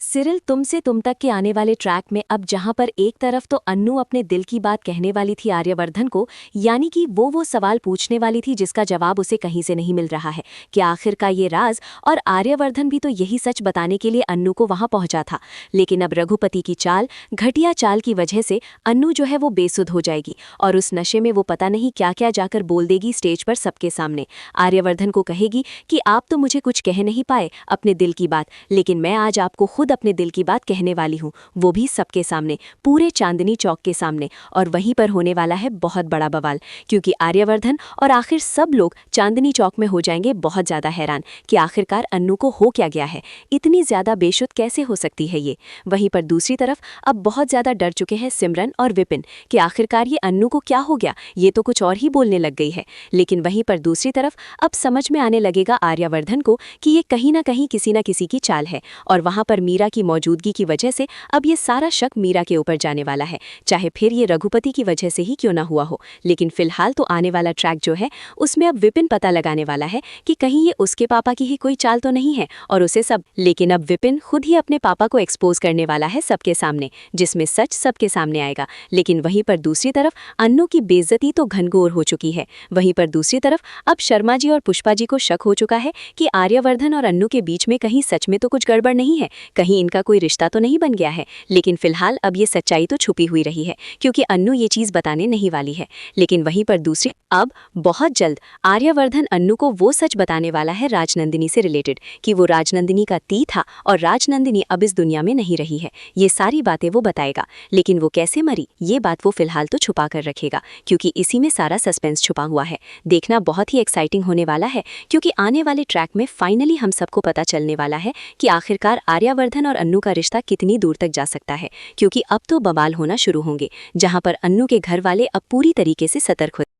Cyril तुमसे तुम तक के आने वाले ट्रैक में अब जहां पर एक तरफ तो अन्नू अपने दिल की बात कहने वाली थी आर्यवर्धन को, यानी कि वो सवाल पूछने वाली थी जिसका जवाब उसे कहीं से नहीं मिल रहा है कि आखिर का ये राज, और आर्यवर्धन भी तो यही सच बताने के लिए अन्नू को वहां पहुंचा था। लेकिन अब रघुपति की चाल, घटिया चाल की वजह से अन्नू जो है वो बेसुध हो जाएगी और उस नशे में वो पता नहीं क्या क्या जाकर बोल देगी स्टेज पर सबके सामने। आर्यवर्धन को कहेगी कि आप तो मुझे कुछ कह नहीं पाए अपने दिल की बात, लेकिन मैं आज आपको खुद अपने दिल की बात कहने वाली हूँ, वो भी सबके सामने, पूरे चांदनी चौक के सामने। और वहीं पर होने वाला है बहुत बड़ा बवाल, क्योंकि आर्यवर्धन और आखिर सब लोग चांदनी चौक में हो जाएंगे बहुत ज्यादा हैरान कि आखिरकार अन्नू को हो क्या गया है, इतनी ज्यादा बेशुद्ध कैसे हो सकती है ये। वहीं पर दूसरी तरफ अब बहुत ज्यादा डर चुके हैं सिमरन और विपिन कि आखिरकार ये अन्नू को क्या हो गया, ये तो कुछ और ही बोलने लग गई है। लेकिन वहीं पर दूसरी तरफ अब समझ में आने लगेगा आर्यवर्धन को कि ये कहीं ना कहीं किसी न किसी की चाल है, और वहां पर मीरा की मौजूदगी की वजह से अब ये सारा शक मीरा के ऊपर जाने वाला है, चाहे फिर ये रघुपति की वजह से ही क्यों ना हुआ हो। लेकिन फिलहाल तो आने वाला ट्रैक जो है उसमें अब विपिन पता लगाने वाला है कि कहीं ये उसके पापा की ही कोई चाल तो नहीं है और उसे सब। लेकिन अब विपिन खुद ही अपने पापा को एक्सपोज करने वाला है सबके सामने, जिसमें सच सबके सामने आएगा। लेकिन वहीं पर दूसरी तरफ अन्नू की बेइज्जती तो घनघोर हो चुकी है। वहीं पर दूसरी तरफ अब शर्मा जी और पुष्पा जी को शक हो चुका है कि आर्यवर्धन और अन्नू के बीच में कहीं सच में तो कुछ गड़बड़ नहीं है, कहीं इनका कोई रिश्ता तो नहीं बन गया है। लेकिन फिलहाल अब ये सच्चाई तो छुपी हुई रही है, क्योंकि अन्नू ये चीज बताने नहीं वाली है। लेकिन वहीं पर दूसरी अब बहुत जल्द आर्यवर्धन अन्नू को वो सच बताने वाला है राजनंदिनी से रिलेटेड, कि वो राजनंदिनी का ती था और राजनंदिनी अब इस दुनिया में नहीं रही है। ये सारी बातें वो बताएगा, लेकिन वो कैसे मरी ये बात वो फिलहाल तो छुपा कर रखेगा, क्योंकि इसी में सारा सस्पेंस छुपा हुआ है। देखना बहुत ही एक्साइटिंग होने वाला है, क्योंकि आने वाले ट्रैक में फाइनली हम सबको पता चलने वाला है कि आखिरकार आर्यवर्धन और अन्नू का रिश्ता कितनी दूर तक जा सकता है। क्योंकि अब तो बवाल होना शुरू होंगे, जहां पर अन्नू के घर वाले अब पूरी तरीके से सतर्क हो